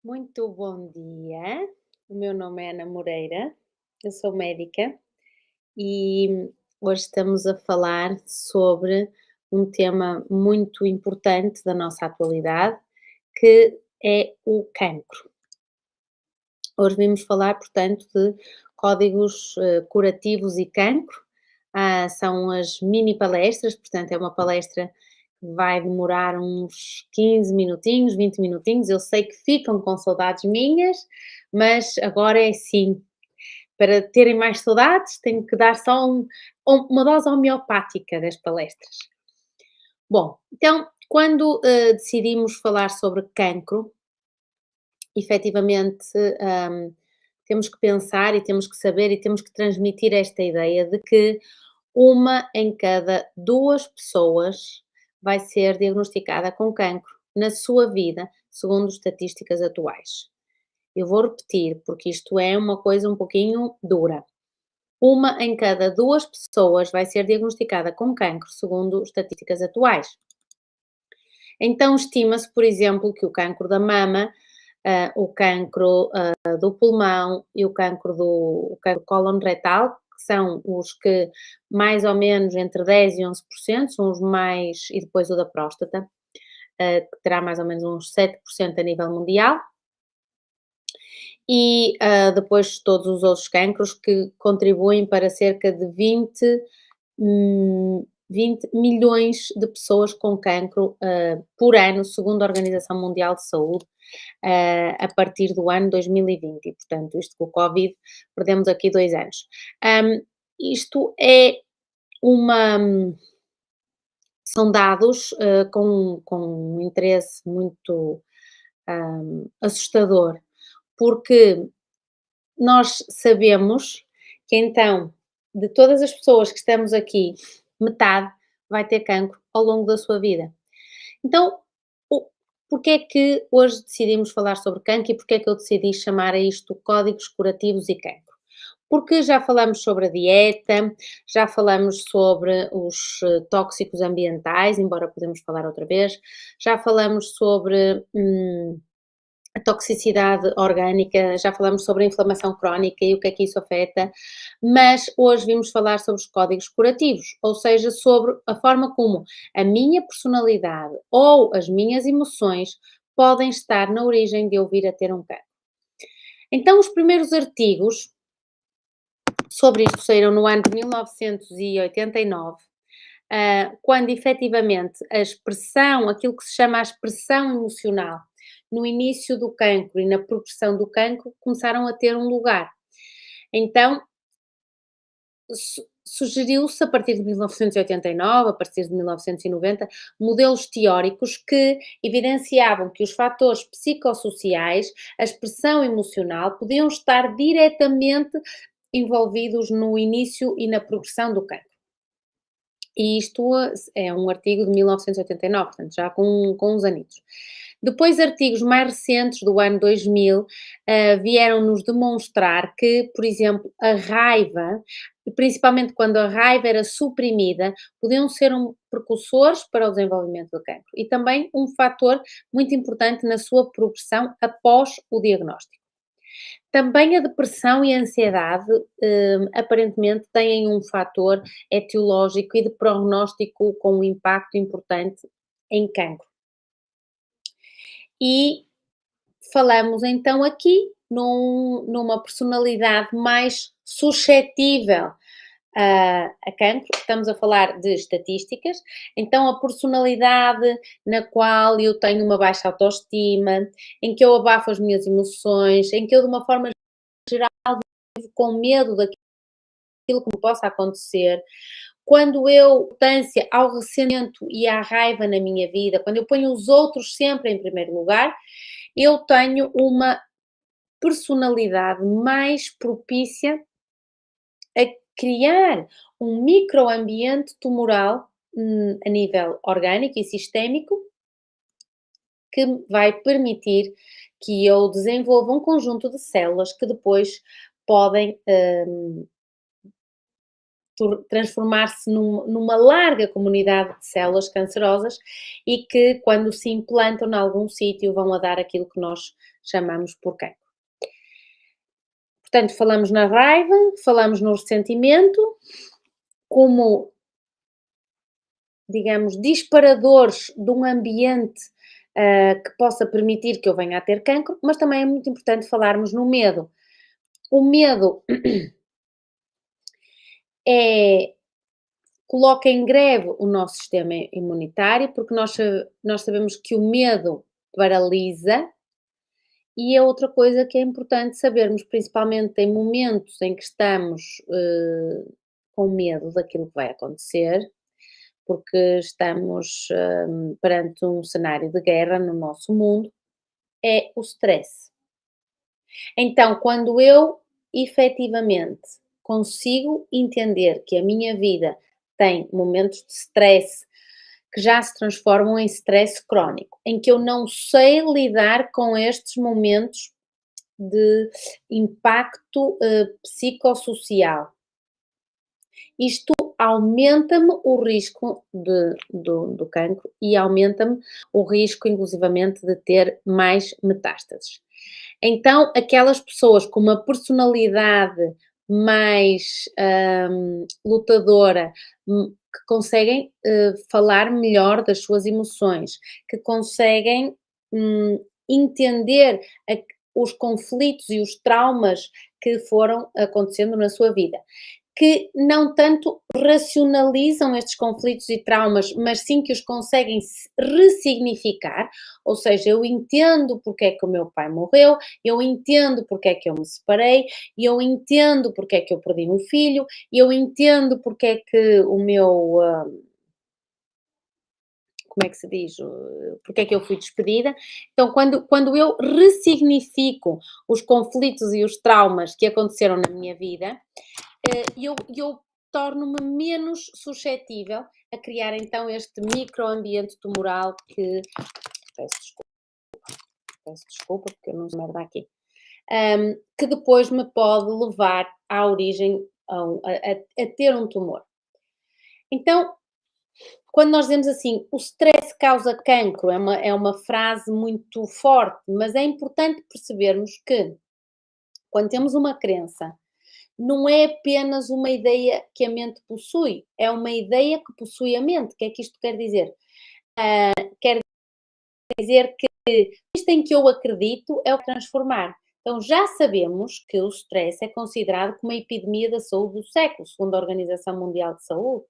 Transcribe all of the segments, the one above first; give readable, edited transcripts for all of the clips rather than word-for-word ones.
Muito bom dia. O meu nome é Ana Moreira, eu sou médica e hoje estamos a falar sobre um tema muito importante da nossa atualidade, que é o cancro. Hoje vamos falar, portanto, de códigos curativos e cancro. São as mini palestras, portanto, é uma palestra que vai demorar uns 15 minutinhos, 20 minutinhos. Eu sei que ficam com saudades minhas, mas agora é assim. Para terem mais saudades, tenho que dar só uma dose homeopática das palestras. Bom, então, quando decidimos falar sobre cancro, efetivamente, temos que pensar e temos que saber e temos que transmitir esta ideia de que uma em cada 2 pessoas vai ser diagnosticada com cancro na sua vida, segundo estatísticas atuais. Eu vou repetir, porque isto é uma coisa um pouquinho dura. Uma em cada 2 pessoas vai ser diagnosticada com cancro, segundo estatísticas atuais. Então, estima-se, por exemplo, que o cancro da mama, o cancro do pulmão e o cancro cólon retal, que são os que mais ou menos entre 10% e 11%, são os mais, e depois o da próstata, que terá mais ou menos uns 7% a nível mundial, e depois todos os outros cancros que contribuem para cerca de 20 milhões de pessoas com cancro por ano, segundo a Organização Mundial de Saúde, a partir do ano 2020. E, portanto, isto com o Covid, perdemos aqui 2 anos. Isto é uma. São dados com um interesse muito assustador, porque nós sabemos que então, de todas as pessoas que estamos aqui, metade vai ter cancro ao longo da sua vida. Então, o porque é que hoje decidimos falar sobre cancro e porque é que eu decidi chamar a isto códigos curativos e cancro? Porque já falamos sobre a dieta, já falamos sobre os tóxicos ambientais, embora podemos falar outra vez, já falamos sobre a toxicidade orgânica, já falamos sobre a inflamação crónica e o que é que isso afeta, mas hoje vimos falar sobre os códigos curativos, ou seja, sobre a forma como a minha personalidade ou as minhas emoções podem estar na origem de eu vir a ter um cancro. Então, os primeiros artigos sobre isto saíram no ano de 1989, quando efetivamente a expressão, aquilo que se chama a expressão emocional, no início do cancro e na progressão do cancro, começaram a ter um lugar. Então, sugeriu-se a partir de 1989, a partir de 1990, modelos teóricos que evidenciavam que os fatores psicossociais, a expressão emocional, podiam estar diretamente envolvidos no início e na progressão do cancro. E isto é um artigo de 1989, portanto já com uns anitos. Depois, artigos mais recentes, do ano 2000, vieram-nos demonstrar que, por exemplo, a raiva, principalmente quando a raiva era suprimida, podiam ser precursores para o desenvolvimento do cancro e também um fator muito importante na sua progressão após o diagnóstico. Também a depressão e a ansiedade, aparentemente têm um fator etiológico e de prognóstico com um impacto importante em cancro. E falamos então aqui numa personalidade mais suscetível a cancro, estamos a falar de estatísticas, então a personalidade na qual eu tenho uma baixa autoestima, em que eu abafo as minhas emoções, em que eu de uma forma geral vivo com medo daquilo que me possa acontecer, quando eu ânsia ao ressentimento e à raiva na minha vida, quando eu ponho os outros sempre em primeiro lugar, eu tenho uma personalidade mais propícia a criar um microambiente tumoral a nível orgânico e sistémico que vai permitir que eu desenvolva um conjunto de células que depois podem transformar-se numa larga comunidade de células cancerosas e que, quando se implantam em algum sítio, vão a dar aquilo que nós chamamos por cancro. Portanto, falamos na raiva, falamos no ressentimento, como, digamos, disparadores de um ambiente que possa permitir que eu venha a ter cancro, mas também é muito importante falarmos no medo. O medo coloca em greve o nosso sistema imunitário, porque nós sabemos que o medo paralisa. E é outra coisa que é importante sabermos, principalmente em momentos em que estamos com medo daquilo que vai acontecer, porque estamos perante um cenário de guerra no nosso mundo, é o stress. Então, quando eu efetivamente consigo entender que a minha vida tem momentos de stress que já se transformam em stress crónico, em que eu não sei lidar com estes momentos de impacto psicossocial. Isto aumenta-me o risco do cancro e aumenta-me o risco, inclusivamente, de ter mais metástases. Então, aquelas pessoas com uma personalidade mais lutadora, que conseguem falar melhor das suas emoções, que conseguem entender os conflitos e os traumas que foram acontecendo na sua vida, que não tanto racionalizam estes conflitos e traumas, mas sim que os conseguem ressignificar, ou seja, eu entendo porque é que o meu pai morreu, eu entendo porque é que eu me separei, eu entendo porque é que eu perdi um filho, eu entendo porque é que o meu... como é que se diz, porque é que eu fui despedida. Então, quando eu ressignifico os conflitos e os traumas que aconteceram na minha vida, eu torno-me menos suscetível a criar então este microambiente tumoral que... Peço desculpa porque eu não sei merda aqui. Que depois me pode levar à origem, a ter um tumor. Então, quando nós dizemos assim, o stress causa cancro, é uma frase muito forte, mas é importante percebermos que, quando temos uma crença, não é apenas uma ideia que a mente possui, é uma ideia que possui a mente. O que é que isto quer dizer? Quer dizer que isto em que eu acredito é o que transformar. Então, já sabemos que o stress é considerado como a epidemia da saúde do século, segundo a Organização Mundial de Saúde.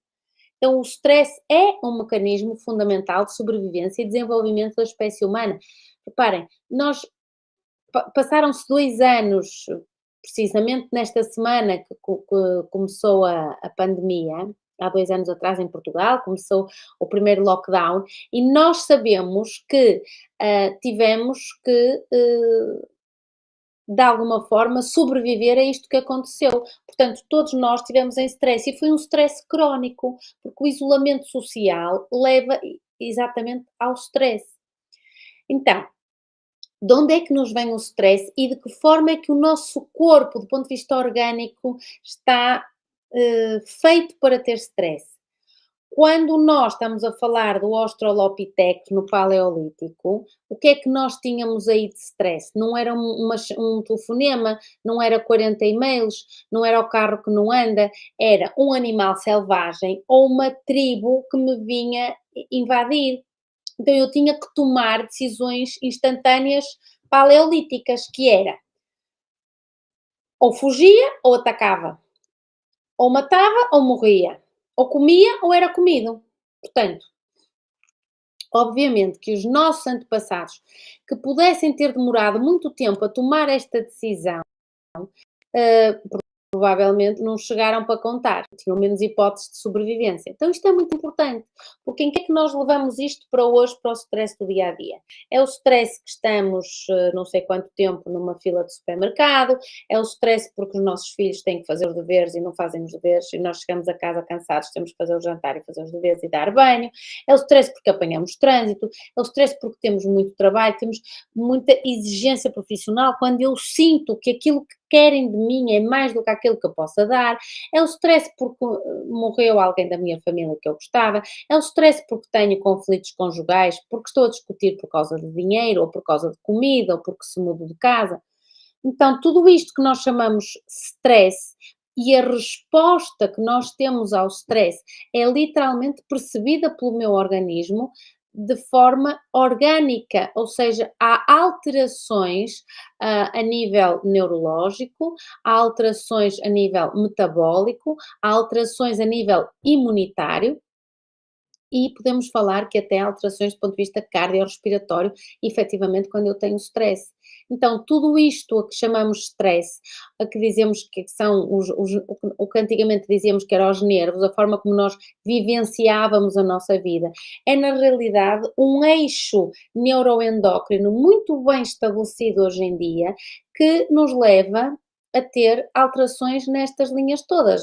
Então, o stress é um mecanismo fundamental de sobrevivência e desenvolvimento da espécie humana. Reparem, passaram-se 2 anos, precisamente nesta semana que começou a pandemia, há 2 anos atrás em Portugal, começou o primeiro lockdown, e nós sabemos que tivemos que de alguma forma, sobreviver a isto que aconteceu. Portanto, todos nós tivemos em stress e foi um stress crónico, porque o isolamento social leva exatamente ao stress. Então, de onde é que nos vem o stress e de que forma é que o nosso corpo, do ponto de vista orgânico, está feito para ter stress? Quando nós estamos a falar do Australopithecus no Paleolítico, o que é que nós tínhamos aí de stress? Não era um telefonema, não era 40 e-mails, não era o carro que não anda, era um animal selvagem ou uma tribo que me vinha invadir. Então eu tinha que tomar decisões instantâneas paleolíticas, que era ou fugia ou atacava, ou matava ou morria, ou comia ou era comido. Portanto, obviamente que os nossos antepassados, que pudessem ter demorado muito tempo a tomar esta decisão, provavelmente não chegaram para contar, tinham menos hipóteses de sobrevivência. Então isto é muito importante, porque em que é que nós levamos isto para hoje, para o stress do dia-a-dia? É o stress que estamos não sei quanto tempo numa fila de supermercado, é o stress porque os nossos filhos têm que fazer os deveres e não fazem os deveres, e nós chegamos a casa cansados, temos que fazer o jantar e fazer os deveres e dar banho, é o stress porque apanhamos trânsito, é o stress porque temos muito trabalho, temos muita exigência profissional. Quando eu sinto que aquilo que querem de mim é mais do que aquilo que eu possa dar, é o stress porque morreu alguém da minha família que eu gostava, é o stress porque tenho conflitos conjugais, porque estou a discutir por causa de dinheiro, ou por causa de comida, ou porque se mudo de casa. Então, tudo isto que nós chamamos stress e a resposta que nós temos ao stress é literalmente percebida pelo meu organismo de forma orgânica, ou seja, há alterações a nível neurológico, há alterações a nível metabólico, há alterações a nível imunitário e podemos falar que até há alterações do ponto de vista cardiorrespiratório, efetivamente, quando eu tenho stress. Então, tudo isto a que chamamos stress, a que dizemos que são o que antigamente dizíamos que eram os nervos, a forma como nós vivenciávamos a nossa vida, é na realidade um eixo neuroendócrino muito bem estabelecido hoje em dia, que nos leva a ter alterações nestas linhas todas,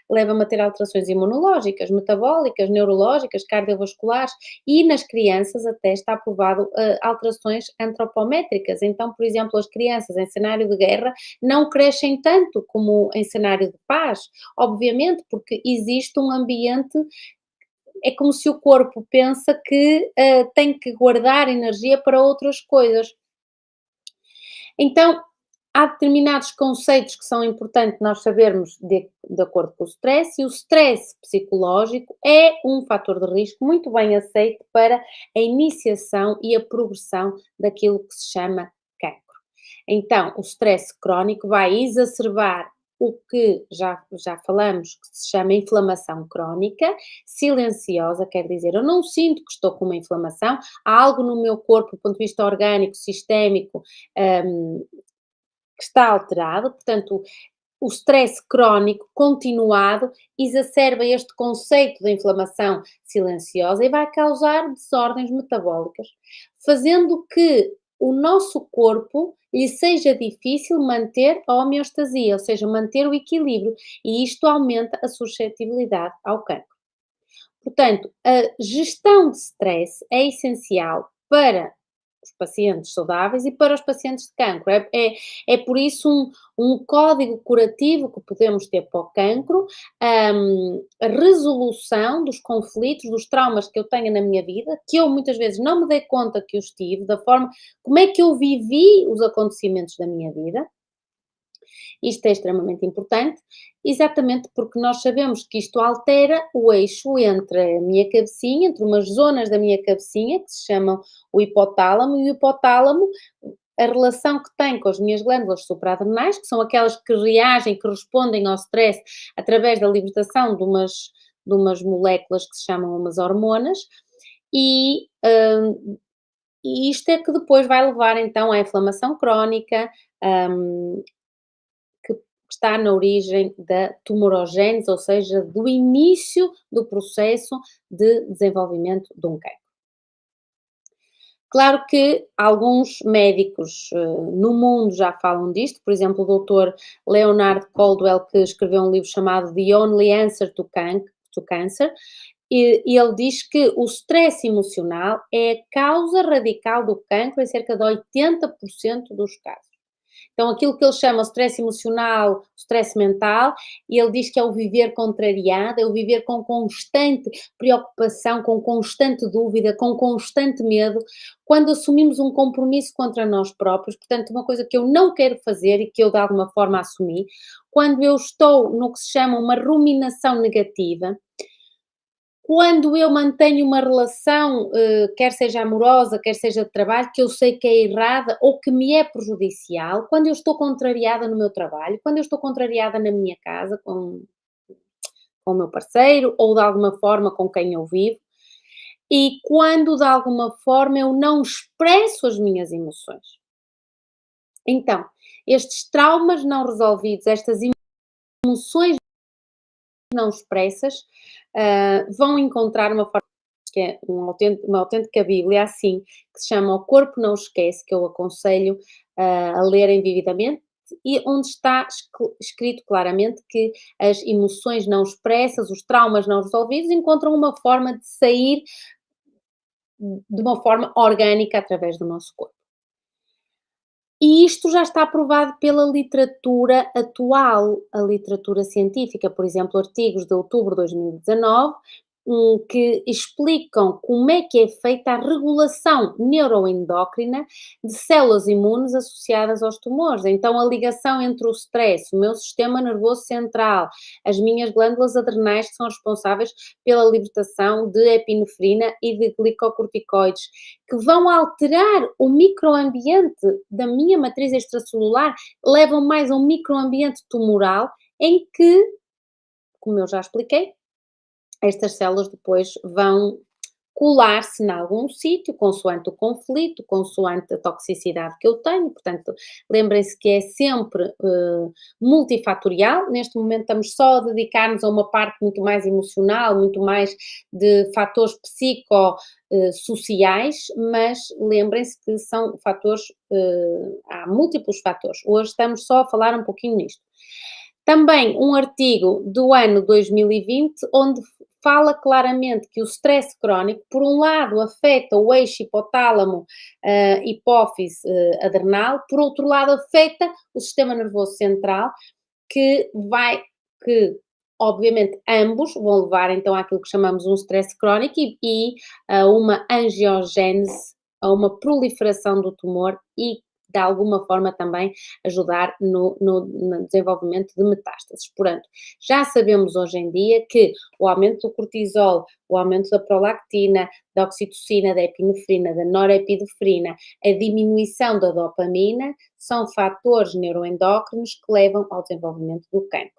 leva-me a ter alterações imunológicas, metabólicas, neurológicas, cardiovasculares e nas crianças até está provado alterações antropométricas. Então, por exemplo, as crianças em cenário de guerra não crescem tanto como em cenário de paz, obviamente, porque existe um ambiente. É como se o corpo pensa que tem que guardar energia para outras coisas. Então, há determinados conceitos que são importantes nós sabermos de acordo com o stress, e o stress psicológico é um fator de risco muito bem aceito para a iniciação e a progressão daquilo que se chama cancro. Então, o stress crónico vai exacerbar o que já falamos, que se chama inflamação crónica, silenciosa, quer dizer, eu não sinto que estou com uma inflamação, há algo no meu corpo, do ponto de vista orgânico, sistémico, hum, que está alterado, portanto, o stress crónico continuado exacerba este conceito de inflamação silenciosa e vai causar desordens metabólicas, fazendo que o nosso corpo lhe seja difícil manter a homeostasia, ou seja, manter o equilíbrio, e isto aumenta a suscetibilidade ao cancro. Portanto, a gestão de stress é essencial para os pacientes saudáveis e para os pacientes de cancro. É por isso um código curativo que podemos ter para o cancro, a resolução dos conflitos, dos traumas que eu tenho na minha vida, que eu muitas vezes não me dei conta que os tive, da forma como é que eu vivi os acontecimentos da minha vida. Isto é extremamente importante, exatamente porque nós sabemos que isto altera o eixo entre a minha cabecinha, entre umas zonas da minha cabecinha, que se chamam o hipotálamo, e o hipotálamo, a relação que tem com as minhas glândulas supraadrenais, que são aquelas que reagem, que respondem ao stress através da libertação de umas moléculas que se chamam umas hormonas, e, e isto é que depois vai levar então à inflamação crónica, hum, que está na origem da tumorogênese, ou seja, do início do processo de desenvolvimento de um cancro. Claro que alguns médicos no mundo já falam disto, por exemplo, o doutor Leonard Caldwell, que escreveu um livro chamado The Only Answer to Cancer, e ele diz que o stress emocional é a causa radical do cancro em cerca de 80% dos casos. Então, aquilo que ele chama o stress emocional, o stress mental, e ele diz que é o viver contrariado, é o viver com constante preocupação, com constante dúvida, com constante medo, quando assumimos um compromisso contra nós próprios, portanto, uma coisa que eu não quero fazer e que eu de alguma forma assumi, quando eu estou no que se chama uma ruminação negativa, quando eu mantenho uma relação, quer seja amorosa, quer seja de trabalho, que eu sei que é errada ou que me é prejudicial, quando eu estou contrariada no meu trabalho, quando eu estou contrariada na minha casa com o meu parceiro ou de alguma forma com quem eu vivo, e quando de alguma forma eu não expresso as minhas emoções. Então, estes traumas não resolvidos, estas emoções não expressas, vão encontrar uma forma que é uma autêntica Bíblia, assim, que se chama O Corpo Não Esquece, que eu aconselho a lerem vividamente, e onde está escrito claramente que as emoções não expressas, os traumas não resolvidos, encontram uma forma de sair de uma forma orgânica através do nosso corpo. E isto já está provado pela literatura atual, a literatura científica, por exemplo, artigos de outubro de 2019, que explicam como é que é feita a regulação neuroendócrina de células imunes associadas aos tumores. Então, a ligação entre o stress, o meu sistema nervoso central, as minhas glândulas adrenais, que são responsáveis pela libertação de epinefrina e de glicocorticoides, que vão alterar o microambiente da minha matriz extracelular, levam mais a um microambiente tumoral em que, como eu já expliquei, estas células depois vão colar-se em algum sítio, consoante o conflito, consoante a toxicidade que eu tenho. Portanto, lembrem-se que é sempre multifatorial. Neste momento estamos só a dedicar-nos a uma parte muito mais emocional, muito mais de fatores psicossociais, mas lembrem-se que são fatores, há múltiplos fatores. Hoje estamos só a falar um pouquinho nisto. Também um artigo do ano 2020, onde fala claramente que o stress crónico, por um lado, afeta o eixo hipotálamo, hipófise, adrenal, por outro lado, afeta o sistema nervoso central, que vai, que obviamente ambos vão levar então àquilo que chamamos um stress crónico e a uma angiogénese, a uma proliferação do tumor e de alguma forma também ajudar no desenvolvimento de metástases. Portanto, já sabemos hoje em dia que o aumento do cortisol, o aumento da prolactina, da oxitocina, da epinefrina, da norepinefrina, a diminuição da dopamina, são fatores neuroendócrinos que levam ao desenvolvimento do cancro.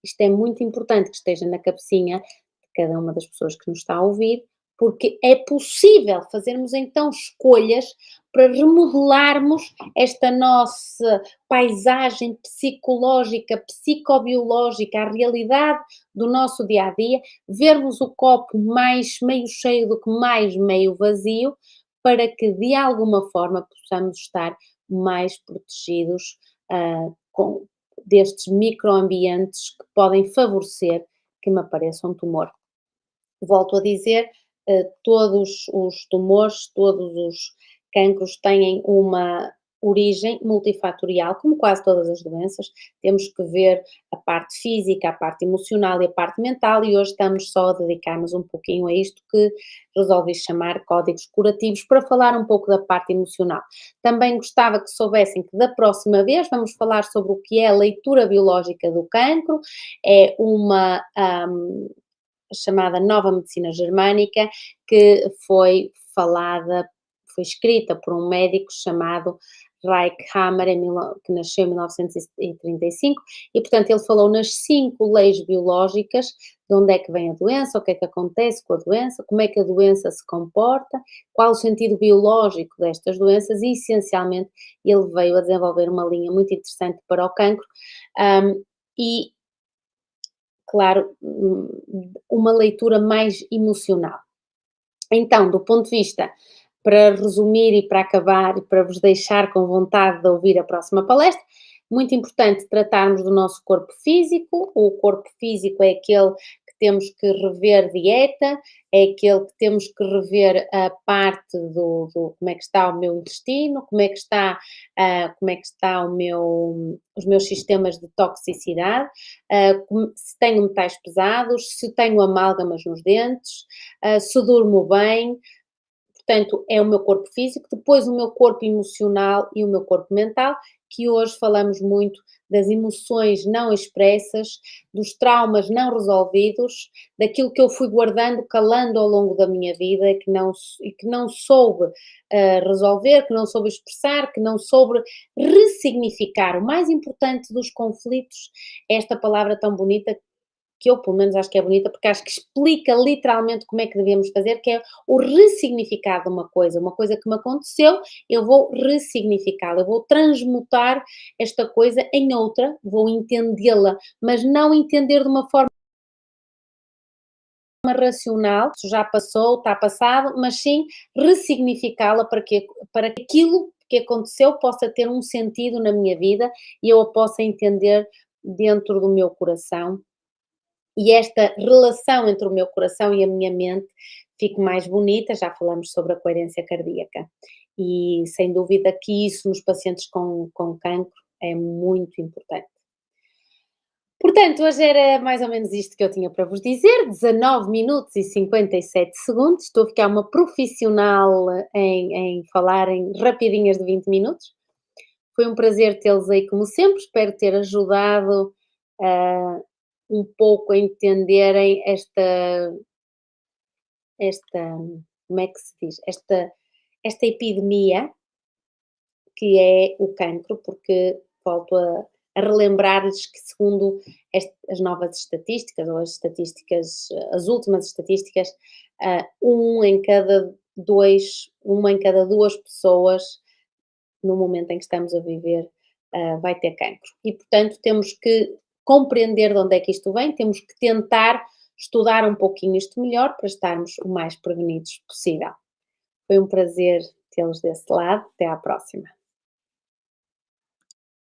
Isto é muito importante que esteja na cabecinha de cada uma das pessoas que nos está a ouvir, porque é possível fazermos então escolhas para remodelarmos esta nossa paisagem psicológica, psicobiológica, a realidade do nosso dia a dia, vermos o copo mais meio cheio do que mais meio vazio, para que de alguma forma possamos estar mais protegidos com, destes microambientes que podem favorecer que me apareça um tumor. Volto a dizer, todos os tumores, todos os cancros têm uma origem multifatorial, como quase todas as doenças. Temos que ver a parte física, a parte emocional e a parte mental, e hoje estamos só a dedicar-nos um pouquinho a isto que resolvi chamar códigos curativos, para falar um pouco da parte emocional. Também gostava que soubessem que da próxima vez vamos falar sobre o que é a leitura biológica do cancro, é uma chamada Nova Medicina Germânica, que foi falada, foi escrita por um médico chamado Reich Hammer, que nasceu em 1935, e portanto ele falou nas 5 leis biológicas, de onde é que vem a doença, o que é que acontece com a doença, como é que a doença se comporta, qual o sentido biológico destas doenças, e essencialmente ele veio a desenvolver uma linha muito interessante para o cancro, e claro, uma leitura mais emocional. Então, do ponto de vista, para resumir e para acabar e para vos deixar com vontade de ouvir a próxima palestra, muito importante tratarmos do nosso corpo físico. O corpo físico é aquele que temos que rever dieta, é aquele que temos que rever a parte do como é que está o meu intestino, como é que está, como é que está os meus sistemas de toxicidade, se tenho metais pesados, se tenho amálgamas nos dentes, se durmo bem. Portanto, é o meu corpo físico, depois o meu corpo emocional e o meu corpo mental, que hoje falamos muito das emoções não expressas, dos traumas não resolvidos, daquilo que eu fui guardando, calando ao longo da minha vida e que não soube resolver, que não soube expressar, que não soube ressignificar. O mais importante dos conflitos é esta palavra tão bonita, que eu pelo menos acho que é bonita, porque acho que explica literalmente como é que devemos fazer, que é o ressignificado de uma coisa que me aconteceu, eu vou ressignificá-la, eu vou transmutar esta coisa em outra, vou entendê-la, mas não entender de uma forma racional, isso já passou, está passado, mas sim ressignificá-la para que aquilo que aconteceu possa ter um sentido na minha vida e eu a possa entender dentro do meu coração. E esta relação entre o meu coração e a minha mente fique mais bonita, já falamos sobre a coerência cardíaca. E sem dúvida que isso nos pacientes com cancro é muito importante. Portanto, hoje era mais ou menos isto que eu tinha para vos dizer, 19 minutos e 57 segundos, estou a ficar uma profissional em falar em rapidinhas de 20 minutos. Foi um prazer tê-los aí como sempre, espero ter ajudado um pouco a entenderem como é que se diz? Esta epidemia que é o cancro, porque volto a relembrar-lhes que segundo as novas estatísticas, ou as estatísticas, as últimas estatísticas, uma em cada duas pessoas, no momento em que estamos a viver, vai ter cancro. E, portanto, temos que compreender de onde é que isto vem, temos que tentar estudar um pouquinho isto melhor para estarmos o mais prevenidos possível. Foi um prazer tê-los desse lado. Até à próxima.